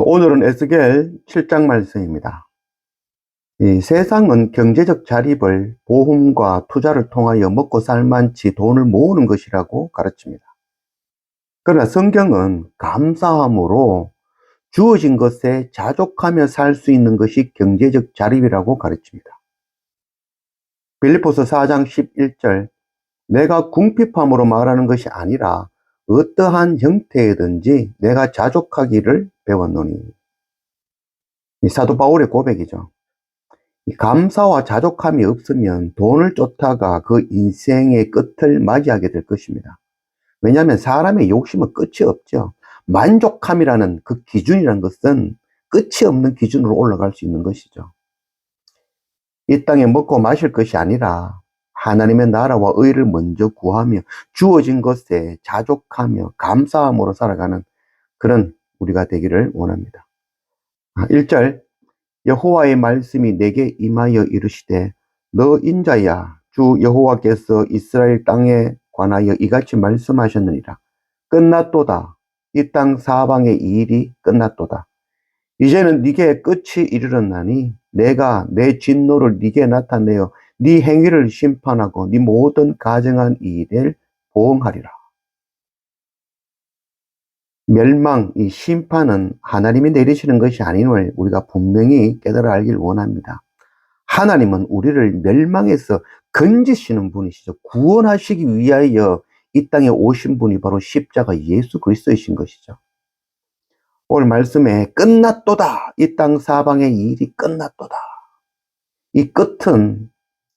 오늘은 에스겔 7장 말씀입니다. 이 세상은 경제적 자립을 보험과 투자를 통하여 먹고 살만치 돈을 모으는 것이라고 가르칩니다. 그러나 성경은 감사함으로 주어진 것에 자족하며 살 수 있는 것이 경제적 자립이라고 가르칩니다. 빌립보서 4장 11절, 내가 궁핍함으로 말하는 것이 아니라 어떠한 형태이든지 내가 자족하기를 배웠노니. 이 사도 바울의 고백이죠. 감사와 자족함이 없으면 돈을 쫓다가 그 인생의 끝을 맞이하게 될 것입니다. 왜냐하면 사람의 욕심은 끝이 없죠. 만족함이라는 그 기준이라는 것은 끝이 없는 기준으로 올라갈 수 있는 것이죠. 이 땅에 먹고 마실 것이 아니라 하나님의 나라와 의를 먼저 구하며 주어진 것에 자족하며 감사함으로 살아가는 그런 우리가 되기를 원합니다. 1절, 여호와의 말씀이 내게 임하여 이르시되 너 인자야 주 여호와께서 이스라엘 땅에 관하여 이같이 말씀하셨느니라. 끝났도다. 이 땅 사방의 이 일이 끝났도다. 이제는 네게 끝이 이르렀나니 내가 내 진노를 네게 나타내어 네 행위를 심판하고 네 모든 가정한 일을 보응하리라. 멸망, 이 심판은 하나님이 내리시는 것이 아님을 우리가 분명히 깨달아 알길 원합니다. 하나님은 우리를 멸망에서 건지시는 분이시죠. 구원하시기 위하여 이 땅에 오신 분이 바로 십자가 예수 그리스도이신 것이죠. 오늘 말씀에 끝났도다. 이 땅 사방의 일이 끝났도다. 이 끝은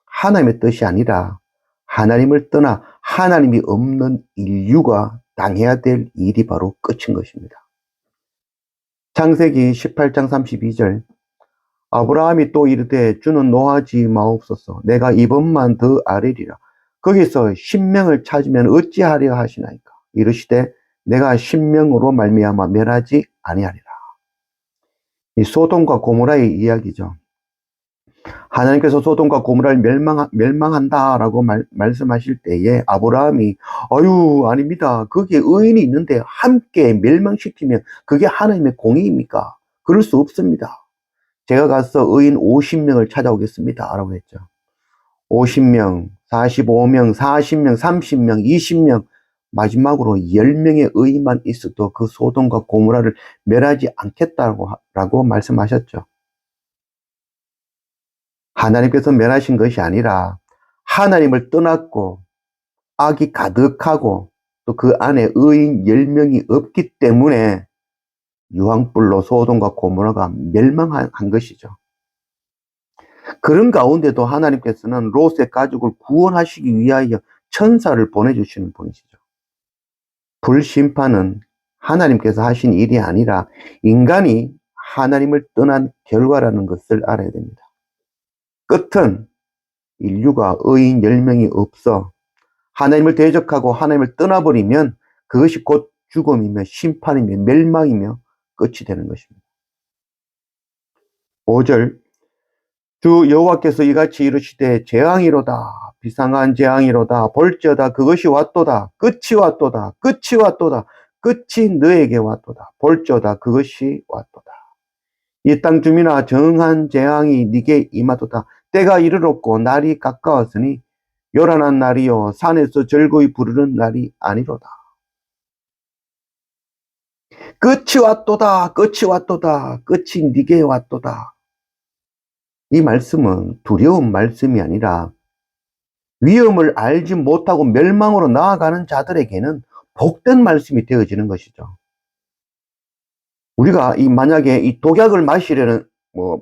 하나님의 뜻이 아니라 하나님을 떠나 하나님이 없는 인류가 당해야 될 일이 바로 끝인 것입니다. 창세기 18장 32절, 아브라함이 또 이르되 주는 노하지 마옵소서. 내가 이번만 더 아뢰리라. 거기서 신명을 찾으면 어찌하려 하시나이까. 이르시되 내가 신명으로 말미암아 멸하지 아니하리라. 이 소돔과 고모라의 이야기죠. 하나님께서 소돔과 고모라를 멸망한다라고 말씀하실 때에 아브라함이 아닙니다. 거기에 의인이 있는데 함께 멸망시키면 그게 하나님의 공의입니까? 그럴 수 없습니다. 제가 가서 의인 50명을 찾아오겠습니다 라고 했죠. 50명, 45명, 40명, 30명, 20명, 마지막으로 10명의 의인만 있어도 그 소돔과 고모라를 멸하지 않겠다고 말씀하셨죠. 하나님께서 멸하신 것이 아니라 하나님을 떠났고 악이 가득하고 또 그 안에 의인 10명이 없기 때문에 유황불로 소돔과 고모라가 멸망한 것이죠. 그런 가운데도 하나님께서는 롯의 가족을 구원하시기 위하여 천사를 보내주시는 분이시죠. 불심판은 하나님께서 하신 일이 아니라 인간이 하나님을 떠난 결과라는 것을 알아야 됩니다. 끝은 인류가 의인 10명이 없어 하나님을 대적하고 하나님을 떠나버리면 그것이 곧 죽음이며 심판이며 멸망이며 끝이 되는 것입니다. 5절, 주 여호와께서 이같이 이르시되 재앙이로다. 비상한 재앙이로다. 볼지어다. 그것이 왔도다. 끝이 왔도다. 끝이 왔도다. 끝이 너에게 왔도다. 볼지어다. 그것이 왔도다. 이 땅 주민아, 정한 재앙이 네게 임하도다. 때가 이르렀고 날이 가까웠으니 요란한 날이요 산에서 즐거이 부르는 날이 아니로다. 끝이 왔도다. 끝이 왔도다. 끝이 네게 왔도다. 이 말씀은 두려운 말씀이 아니라 위험을 알지 못하고 멸망으로 나아가는 자들에게는 복된 말씀이 되어지는 것이죠. 우리가 만약에 이 독약을 마시려는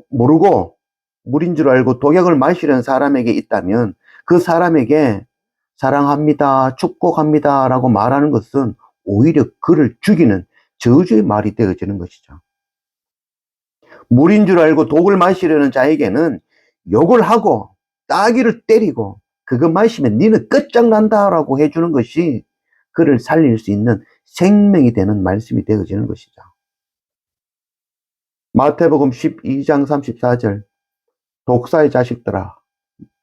모르고 물인 줄 알고 독약을 마시려는 사람에게 있다면 그 사람에게 사랑합니다, 축복합니다 라고 말하는 것은 오히려 그를 죽이는 저주의 말이 되어지는 것이죠. 물인 줄 알고 독을 마시려는 자에게는 욕을 하고 따귀를 때리고 그거 마시면 니는 끝장난다 라고 해주는 것이 그를 살릴 수 있는 생명이 되는 말씀이 되어지는 것이죠. 마태복음 12장 34절, 독사의 자식들아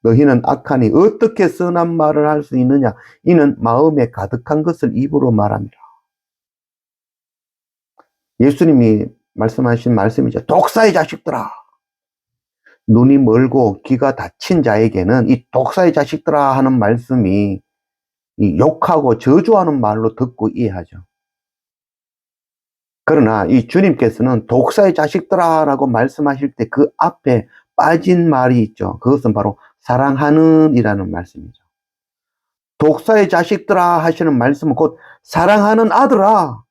너희는 악하니 어떻게 선한 말을 할 수 있느냐. 이는 마음에 가득한 것을 입으로 말합니다. 예수님이 말씀하신 말씀이죠. 독사의 자식들아. 눈이 멀고 귀가 닫힌 자에게는 이 독사의 자식들아 하는 말씀이 이 욕하고 저주하는 말로 듣고 이해하죠. 그러나 이 주님께서는 독사의 자식들아 라고 말씀하실 때 그 앞에 빠진 말이 있죠. 그것은 바로 사랑하는 이라는 말씀이죠. 독사의 자식들아 하시는 말씀은 곧 사랑하는 아들아,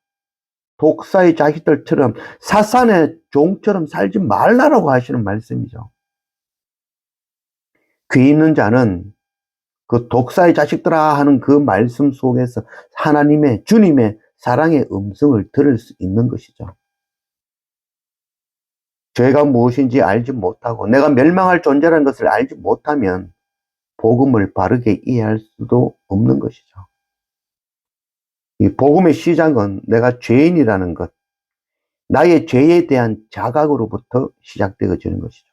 독사의 자식들처럼 사탄의 종처럼 살지 말라라고 하시는 말씀이죠. 귀 있는 자는 그 독사의 자식들아 하는 그 말씀 속에서 하나님의, 주님의 사랑의 음성을 들을 수 있는 것이죠. 죄가 무엇인지 알지 못하고 내가 멸망할 존재라는 것을 알지 못하면 복음을 바르게 이해할 수도 없는 것이죠. 이 복음의 시작은 내가 죄인이라는 것, 나의 죄에 대한 자각으로부터 시작되어지는 것이죠.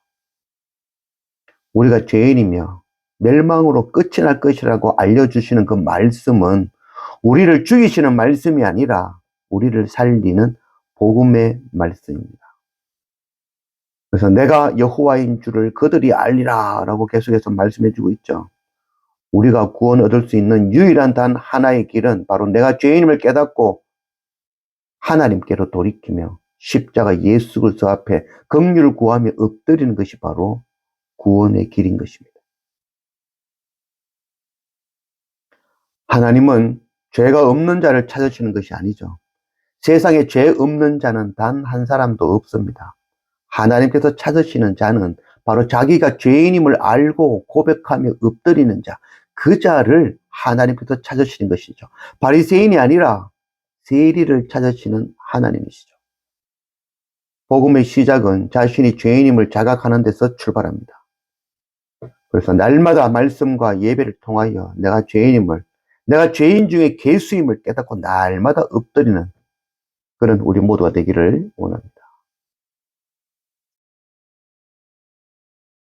우리가 죄인이며 멸망으로 끝이 날 것이라고 알려주시는 그 말씀은 우리를 죽이시는 말씀이 아니라 우리를 살리는 복음의 말씀입니다. 그래서 내가 여호와인 줄을 그들이 알리라 라고 계속해서 말씀해주고 있죠. 우리가 구원 얻을 수 있는 유일한 단 하나의 길은 바로 내가 죄인임을 깨닫고 하나님께로 돌이키며 십자가 예수 그리스도 앞에 긍휼을 구하며 엎드리는 것이 바로 구원의 길인 것입니다. 하나님은 죄가 없는 자를 찾으시는 것이 아니죠. 세상에 죄 없는 자는 단 한 사람도 없습니다. 하나님께서 찾으시는 자는 바로 자기가 죄인임을 알고 고백하며 엎드리는 자, 그 자를 하나님께서 찾으시는 것이죠. 바리새인이 아니라 세리를 찾으시는 하나님이시죠. 복음의 시작은 자신이 죄인임을 자각하는 데서 출발합니다. 그래서 날마다 말씀과 예배를 통하여 내가 죄인임을, 내가 죄인 중에 괴수임을 깨닫고 날마다 엎드리는 그런 우리 모두가 되기를 원합니다.